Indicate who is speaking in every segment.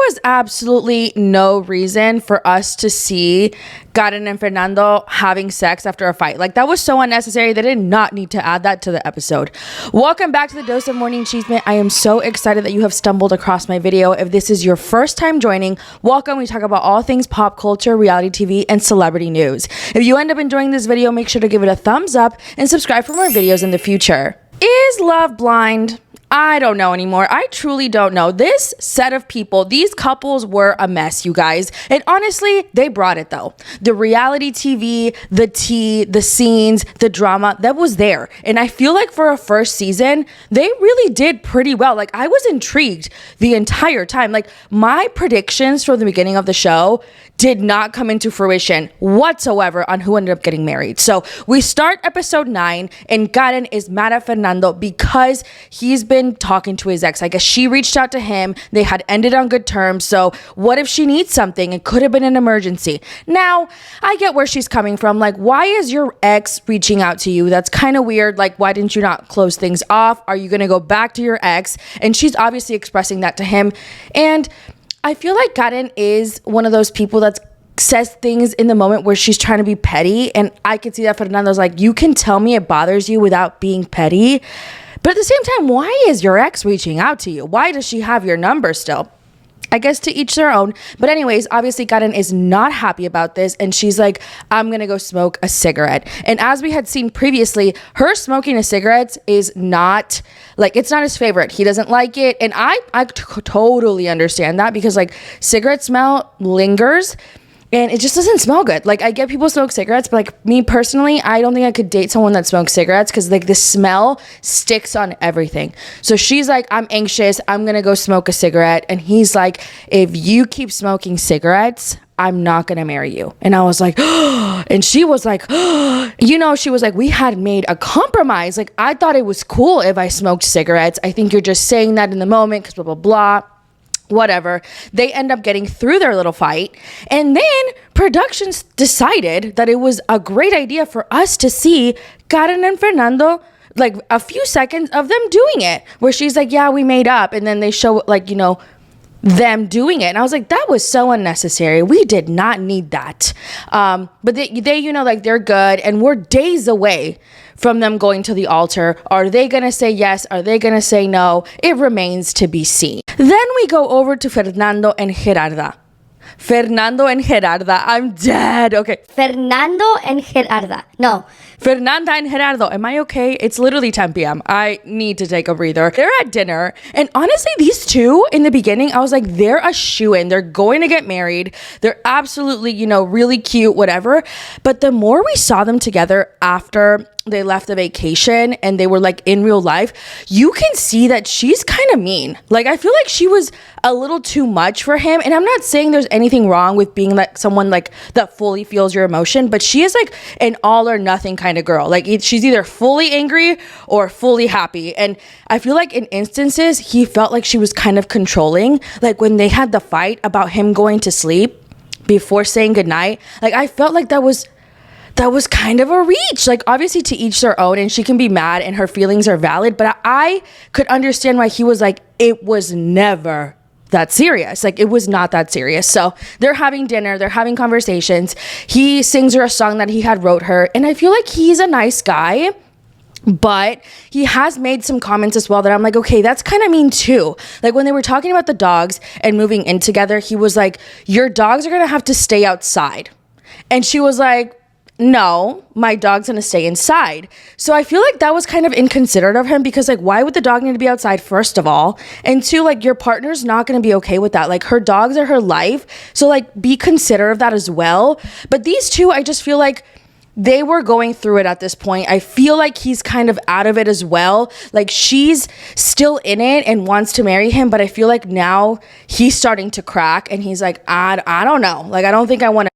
Speaker 1: was absolutely no reason for us to see Karen and Fernando having sex after a fight. Like, that was so unnecessary. They did not need to add that to the episode. Welcome back to the Dose of Morning Chisme. I am so excited that you have stumbled across my video. If this is your first time joining, welcome. We talk about all things pop culture, reality TV, and celebrity news. If you end up enjoying this video, make sure to give it a thumbs up and subscribe for more videos in the future. Is love blind? I don't know anymore. I truly don't know. This set of people, these couples were a mess, you guys. And honestly, they brought it though. The reality TV, the tea, the scenes, the drama, that was there. And I feel like for a first season, they really did pretty well. Like, I was intrigued the entire time. Like, my predictions from the beginning of the show did not come into fruition whatsoever on who ended up getting married. So we start episode 9 and Karen is mad at Fernando because he's been talking to his ex. I guess she reached out to him. They had ended on good terms. So what if she needs something? It could have been an emergency. Now, I get where she's coming from. Like, why is your ex reaching out to you? That's kind of weird. Like, why didn't you not close things off? Are you going to go back to your ex? And she's obviously expressing that to him. And I feel like Karen is one of those people that says things in the moment where she's trying to be petty. And I can see that Fernando's like, you can tell me it bothers you without being petty. But at the same time, why is your ex reaching out to you? Why does she have your number still? I guess to each their own. But anyways, obviously Karen is not happy about this. And she's like, I'm going to go smoke a cigarette. And as we had seen previously, her smoking a cigarette is not, like, it's not his favorite. He doesn't like it. And I totally understand that because, like, cigarette smell lingers. And it just doesn't smell good. Like, I get people smoke cigarettes, but like me personally, I don't think I could date someone that smokes cigarettes because like the smell sticks on everything. So she's like, I'm anxious. I'm going to go smoke a cigarette. And he's like, if you keep smoking cigarettes, I'm not going to marry you. And I was like, and she was like, you know, she was like, we had made a compromise. Like, I thought it was cool if I smoked cigarettes. I think you're just saying that in the moment because blah, blah, blah. Whatever. They end up getting through their little fight. And then productions decided that it was a great idea for us to see Karen and Fernando, like a few seconds of them doing it, where she's like, yeah, we made up. And then they show, like, you know, them doing it. And I was like, that was so unnecessary. We did not need that. But they, you know, like, they're good. And we're days away from them going to the altar. Are they going to say yes? Are they going to say no? It remains to be seen. Then we go over to Fernando and Gerarda. Fernando and Gerarda. I'm dead. Okay.
Speaker 2: Fernando and Gerarda. No.
Speaker 1: Fernanda and Gerardo. Am I okay? It's literally 10 p.m. I need to take a breather. They're at dinner. And honestly, these two in the beginning, I was like, they're a shoo-in. They're going to get married. They're absolutely, you know, really cute, whatever. But the more we saw them together after they left the vacation and they were like in real life, you can see that she's kind of mean. Like, I feel like she was a little too much for him. And I'm not saying there's anything wrong with being like someone like that fully feels your emotion, but she is like an all or nothing kind of girl. Like, she's either fully angry or fully happy. And I feel like in instances, he felt like she was kind of controlling. Like when they had the fight about him going to sleep before saying goodnight, like I felt like that was kind of a reach. Like, obviously to each their own, and she can be mad and her feelings are valid, but I could understand why he was like, it was never that serious. Like, it was not that serious. So they're having dinner, they're having conversations. He sings her a song that he had wrote her, and I feel like he's a nice guy, but he has made some comments as well that I'm like, okay, that's kind of mean too. Like when they were talking about the dogs and moving in together, he was like, your dogs are gonna have to stay outside. And she was like, no, my dog's gonna stay inside. So I feel like that was kind of inconsiderate of him because, like, why would the dog need to be outside, first of all? And two, like, your partner's not gonna be okay with that. Like, her dogs are her life. So, like, be considerate of that as well. But these two, I just feel like they were going through it at this point. I feel like he's kind of out of it as well. Like, she's still in it and wants to marry him, but I feel like now he's starting to crack and he's like, I don't know. Like, I don't think I want to.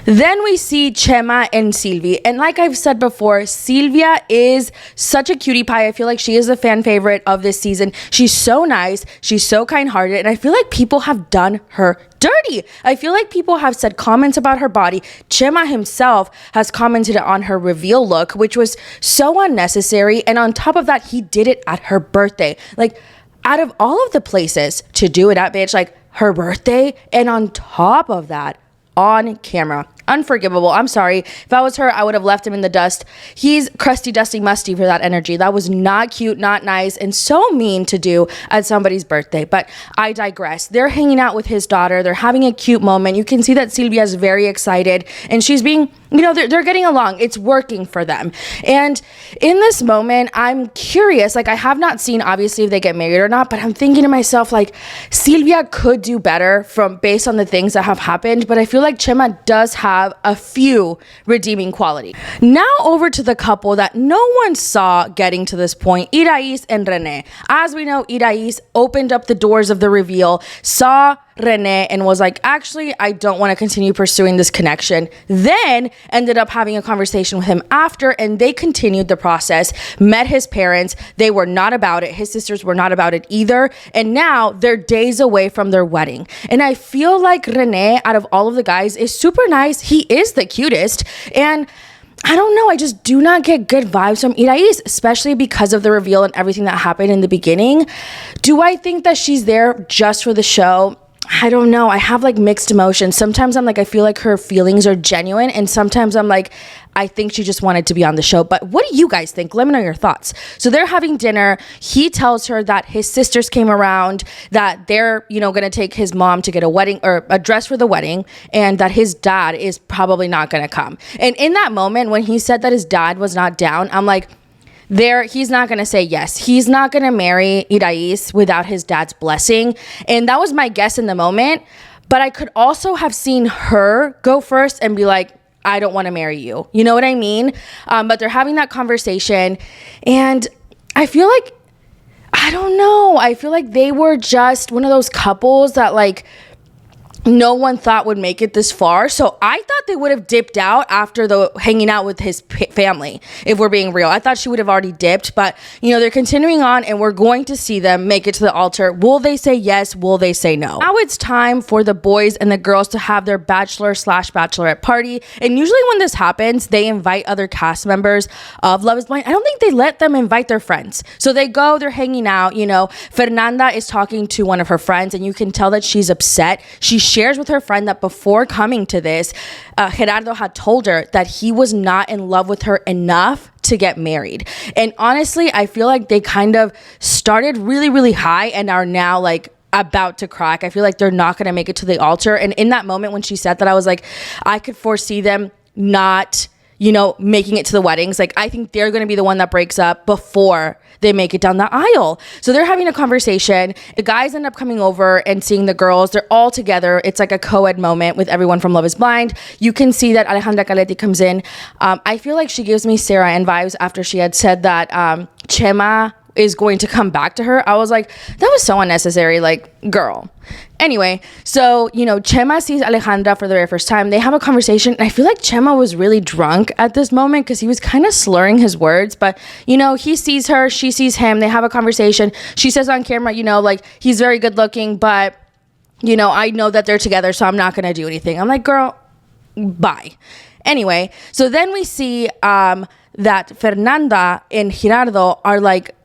Speaker 1: Then we see Chema and Sylvie. And like I've said before, Sylvia is such a cutie pie. I feel like she is a fan favorite of this season. She's so nice. She's so kind-hearted. And I feel like people have done her dirty. I feel like people have said comments about her body. Chema himself has commented on her reveal look, which was so unnecessary. And on top of that, he did it at her birthday. Like, out of all of the places to do it at, bitch, like, her birthday, and on top of that, on camera. Unforgivable. I'm sorry. If I was her, I would have left him in the dust. He's crusty, dusty, musty for that energy. That was not cute, not nice, and so mean to do at somebody's birthday. But I digress. They're hanging out with his daughter. They're having a cute moment. You can see that Silvia is very excited, and she's being, they're getting along. It's working for them. And in this moment, I'm curious. Like, I have not seen, obviously, if they get married or not, but I'm thinking to myself, like, Silvia could do better based on the things that have happened, but I feel like Chema does have a few redeeming qualities. Now over to the couple that no one saw getting to this point, Irais and Rene. As we know, Irais opened up the doors of the reveal, saw Rene, and was like, actually, I don't want to continue pursuing this connection. Then ended up having a conversation with him after, and they continued the process, met his parents. They were not about it. His sisters were not about it either. And now they're days away from their wedding. And I feel like Rene, out of all of the guys, is super nice. He is the cutest. And I don't know, I just do not get good vibes from Irais, especially because of the reveal and everything that happened in the beginning. Do I think that she's there just for the show? I don't know. I have like mixed emotions. Sometimes I'm like, I feel like her feelings are genuine, and sometimes I'm like, I think she just wanted to be on the show. But what do you guys think? Let me know your thoughts. So they're having dinner. He tells her that his sisters came around, that they're, going to take his mom to get a wedding or a dress for the wedding, and that his dad is probably not going to come. And in that moment, when he said that his dad was not down, I'm like, he's not going to say yes. He's not going to marry Irais without his dad's blessing. And that was my guess in the moment. But I could also have seen her go first and be like, I don't want to marry you. You know what I mean? But they're having that conversation. And I feel like, I don't know. I feel like they were just one of those couples that like, no one thought would make it this far. So I thought they would have dipped out after the hanging out with his family, if we're being real. I thought she would have already dipped, but they're continuing on, and we're going to see them make it to the altar. Will they say yes? Will they say no? Now it's time for the boys and the girls to have their bachelor/bachelorette party. And usually when this happens, they invite other cast members of Love is Blind. I don't think they let them invite their friends. So they go, they're hanging out, Fernanda is talking to one of her friends, and you can tell that she's upset. She shares with her friend that before coming to this, Gerardo had told her that he was not in love with her enough to get married. And honestly, I feel like they kind of started really, really high and are now like about to crack. I feel like they're not going to make it to the altar. And in that moment when she said that, I was like, I could foresee them not making it to the weddings. Like, I think they're going to be the one that breaks up before they make it down the aisle. So they're having a conversation. The guys end up coming over and seeing the girls. They're all together. It's like a co-ed moment with everyone from Love is Blind. You can see that Alejandra Caletti comes in. I feel like she gives me Sarah Ann vibes after she had said that Chema is going to come back to her. I was like, that was so unnecessary. Like, girl. Anyway, so, Chema sees Alejandra for the very first time. They have a conversation. And I feel like Chema was really drunk at this moment because he was kind of slurring his words. But, he sees her. She sees him. They have a conversation. She says on camera, like, he's very good looking. But, I know that they're together, so I'm not going to do anything. I'm like, girl, bye. Anyway, so then we see that Fernanda and Gerardo are like,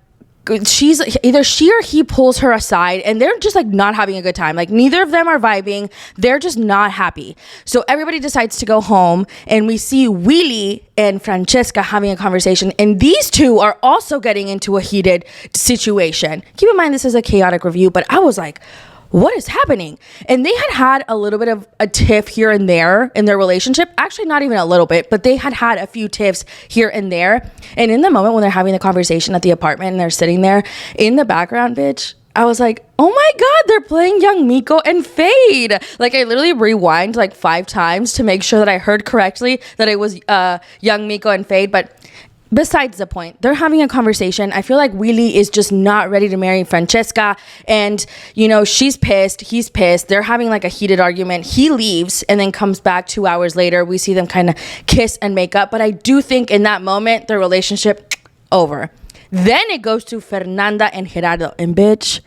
Speaker 1: she's either she or he pulls her aside, and they're just like not having a good time. Like, neither of them are vibing. They're just not happy. So everybody decides to go home, and we see Willy and Francesca having a conversation, and these two are also getting into a heated situation. Keep in mind, this is a chaotic review, but I was like, what is happening? And they had a little bit of a tiff here and there in their relationship. Actually, not even a little bit, but they had a few tiffs here and there. And in the moment when they're having the conversation at the apartment and they're sitting there in the background, bitch, I was like, oh my God, they're playing Young Miko and Fade. Like, I literally rewind like 5 times to make sure that I heard correctly that it was Young Miko and Fade. But besides the point, they're having a conversation. I feel like Willy is just not ready to marry Francesca. And, she's pissed. He's pissed. They're having like a heated argument. He leaves and then comes back 2 hours later. We see them kind of kiss and make up. But I do think in that moment, their relationship over. Then it goes to Fernanda and Gerardo. And bitch,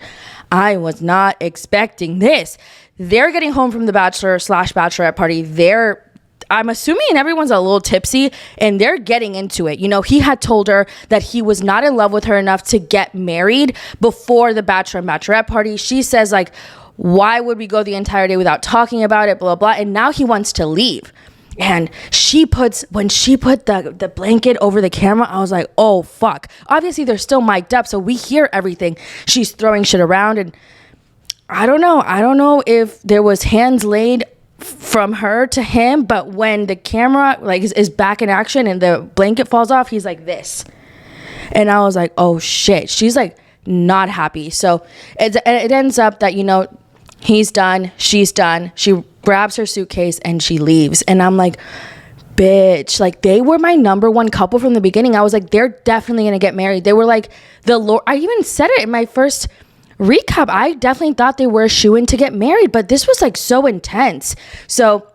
Speaker 1: I was not expecting this. They're getting home from the bachelor/bachelorette party. I'm assuming everyone's a little tipsy, and they're getting into it. He had told her that he was not in love with her enough to get married before the bachelor and bachelorette party. She says like, why would we go the entire day without talking about it, blah, blah, blah. And now he wants to leave. And when she put the blanket over the camera, I was like, oh, fuck. Obviously, they're still mic'd up, so we hear everything. She's throwing shit around, and I don't know if there was hands laid from her to him, but when the camera like is back in action and the blanket falls off, he's like this. And I was like, oh, shit. She's like not happy. So it ends up that, he's done, she's done. She grabs her suitcase and she leaves. And I'm like, bitch, like they were my number one couple from the beginning. I was like, they're definitely gonna get married. They were like the Lord. I even said it in my first recap. I definitely thought they were a shoo-in to get married, but this was like so intense. So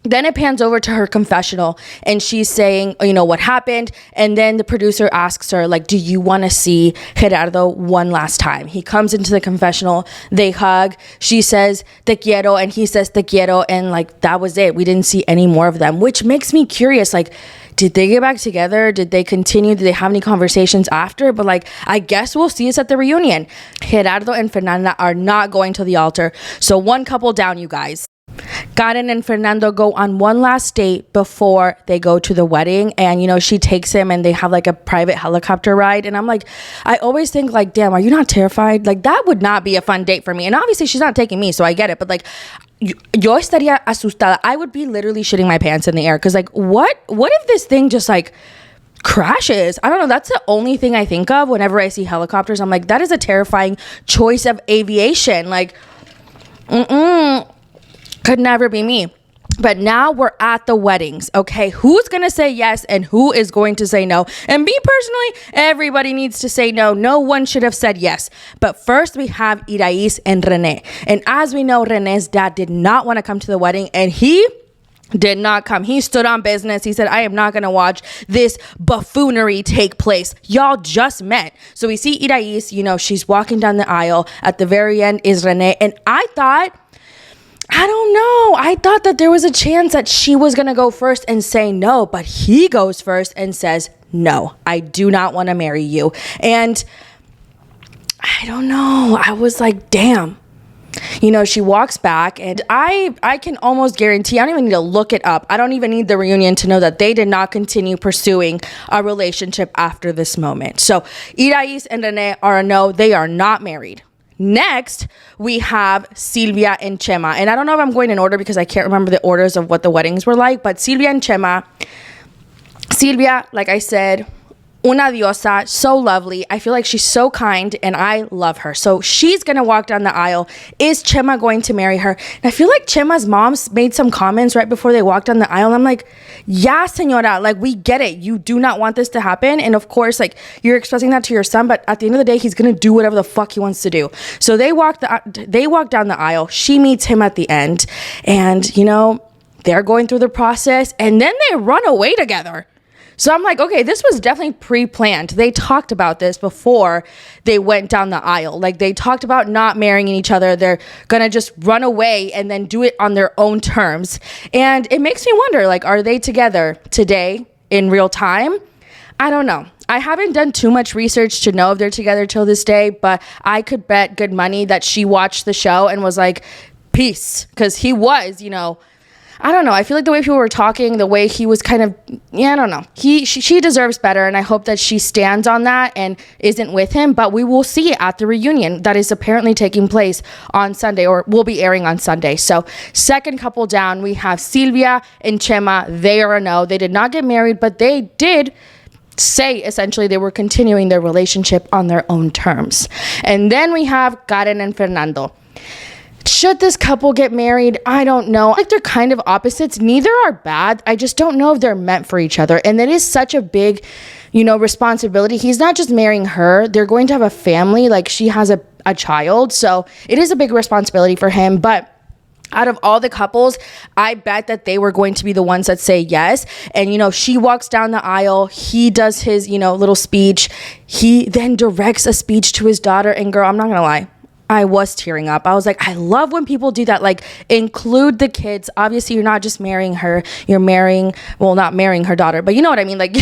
Speaker 1: then it pans over to her confessional and she's saying, what happened. And then the producer asks her, like, do you want to see Gerardo one last time? He comes into the confessional, they hug, she says, te quiero, and he says, te quiero. And like, that was it. We didn't see any more of them, which makes me curious. Like, did they get back together? Did they continue? Did they have any conversations after? But like, I guess we'll see us at the reunion. Gerardo and Fernanda are not going to the altar. So one couple down, you guys. Karen and Fernando go on one last date before they go to the wedding, and she takes him and they have like a private helicopter ride, and I'm like, I always think like, damn, are you not terrified? Like that would not be a fun date for me. And obviously she's not taking me, so I get it, but like yo estaría asustada. I would be literally shitting my pants in the air, because like what if this thing just like crashes? I don't know. That's the only thing I think of whenever I see helicopters. I'm like, that is a terrifying choice of aviation. Like could never be me. But now we're at the weddings, okay? Who's gonna say yes and who is going to say no? And me personally, everybody needs to say no. No one should have said yes. But first we have Irais and Rene. And as we know, Rene's dad did not want to come to the wedding, and he did not come. He stood on business. He said, I am not going to watch this buffoonery take place. Y'all just met. So we see Irais, she's walking down the aisle. At the very end is Rene. And I don't know. I thought that there was a chance that she was going to go first and say no, but he goes first and says, no, I do not want to marry you. And I don't know. I was like, damn. She walks back, and I can almost guarantee, I don't even need to look it up. I don't even need the reunion to know that they did not continue pursuing a relationship after this moment. So Irais and Rene are a no. They are not married. Next, we have Silvia and Chema. And I don't know if I'm going in order because I can't remember the orders of what the weddings were like, but Silvia and Chema. Silvia, like I said, una diosa, so lovely. I feel like she's so kind and I love her. So she's going to walk down the aisle. Is Chema going to marry her? And I feel like Chema's mom made some comments right before they walked down the aisle. And I'm like, yeah, señora, like we get it. You do not want this to happen. And of course, like you're expressing that to your son, but at the end of the day, he's going to do whatever the fuck he wants to do. So they walk down the aisle. She meets him at the end, and they're going through the process, and then they run away together. So I'm like, okay, this was definitely pre-planned. They talked about this before they went down the aisle. Like they talked about not marrying each other. They're going to just run away and then do it on their own terms. And it makes me wonder, like, are they together today in real time? I don't know. I haven't done too much research to know if they're together till this day, but I could bet good money that she watched the show and was like, peace. Because he was, I don't know. I feel like the way people were talking, the way he was kind of, I don't know. She deserves better, and I hope that she stands on that and isn't with him. But we will see it at the reunion that is apparently taking place on Sunday, or will be airing on Sunday. So second couple down, we have Silvia and Chema. They are a no. They did not get married, but they did say essentially they were continuing their relationship on their own terms. And then we have Karen and Fernando. Should this couple get married? I don't know. Like they're kind of opposites. Neither are bad. I just don't know if they're meant for each other. And that is such a big, responsibility. He's not just marrying her. They're going to have a family. Like she has a child. So it is a big responsibility for him. But out of all the couples, I bet that they were going to be the ones that say yes. And, she walks down the aisle. He does his, little speech. He then directs a speech to his daughter. And girl, I'm not going to lie. I was tearing up. I was like, I love when people do that. Like, include the kids. Obviously, you're not just marrying her. You're not marrying her daughter, but you know what I mean? Like,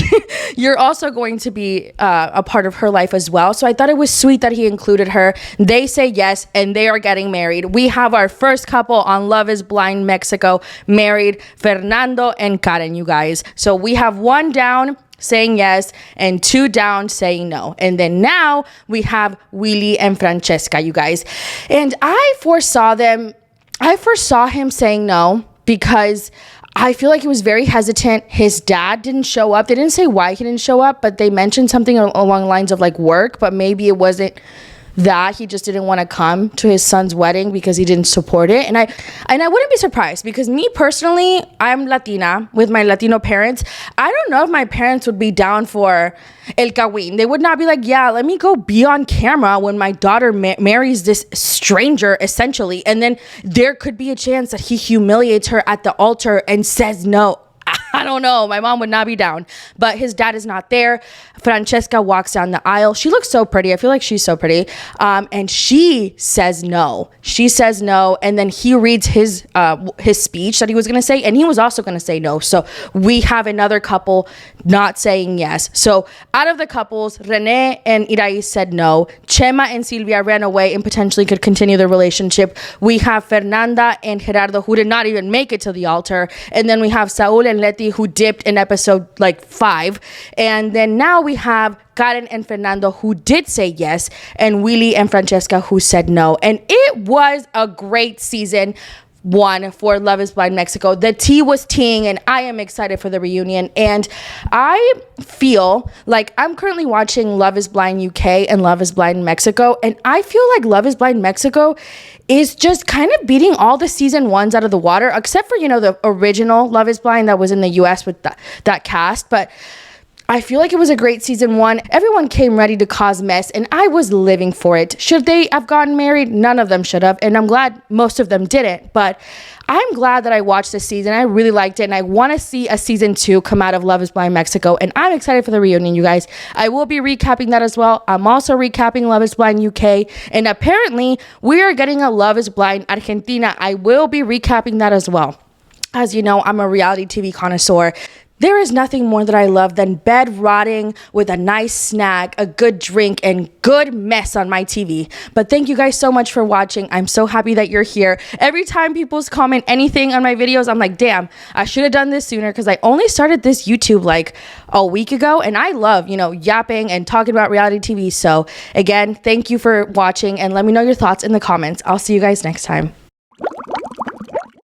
Speaker 1: you're also going to be a part of her life as well. So I thought it was sweet that he included her. They say yes, and they are getting married. We have our first couple on Love is Blind Mexico married, Fernando and Karen, you guys. So we have one down saying yes and two down saying no, and then now we have Willie and Francesca, you guys. And I foresaw him saying no because I feel like he was very hesitant. His dad didn't show up. They didn't say why he didn't show up, but they mentioned something along the lines of like work, but maybe it wasn't that. He just didn't want to come to his son's wedding because he didn't support it. And I wouldn't be surprised, because me personally, I'm Latina with my Latino parents. I don't know if my parents would be down for el kawin. They would not be like, yeah, let me go be on camera when my daughter marries this stranger, essentially. And then there could be a chance that he humiliates her at the altar and says no. I don't know. My mom would not be down, but his dad is not there. Francesca walks down the aisle. She looks so pretty. I feel like she's so pretty. And she says no. She says no. And then he reads his speech that he was going to say. And he was also going to say no. So we have another couple not saying yes. So out of the couples, Rene and Irais said no. Chema and Silvia ran away and potentially could continue the relationship. We have Fernanda and Gerardo, who did not even make it to the altar. And then we have Saul and Leti, who dipped in episode 5. And then now we have Karen and Fernando, who did say yes, and Willie and Francesca, who said no. And it was a great season 1 for Love is Blind Mexico. The tea was teeing, and I am excited for the reunion. And I feel like I'm currently watching Love is Blind UK and Love is Blind Mexico, and I feel like Love is Blind Mexico is just kind of beating all the season 1s out of the water, except for, the original Love is Blind that was in the US with that cast. But I feel like it was a great season 1. Everyone came ready to cause mess, and I was living for it. Should they have gotten married? None of them should have, and I'm glad most of them didn't. But I'm glad that I watched this season. I really liked it, and I want to see a season 2 come out of Love is Blind Mexico, and I'm excited for the reunion, you guys. I will be recapping that as well. I'm also recapping Love is Blind UK, and apparently we are getting a Love is Blind Argentina. I will be recapping that as well. As you know, I'm a reality TV connoisseur. There is nothing more that I love than bed rotting with a nice snack, a good drink, and good mess on my TV. But thank you guys so much for watching. I'm so happy that you're here. Every time people comment anything on my videos, I'm like, damn, I should have done this sooner, because I only started this YouTube like a week ago, and I love, yapping and talking about reality TV. So again, thank you for watching, and let me know your thoughts in the comments. I'll see you guys next time.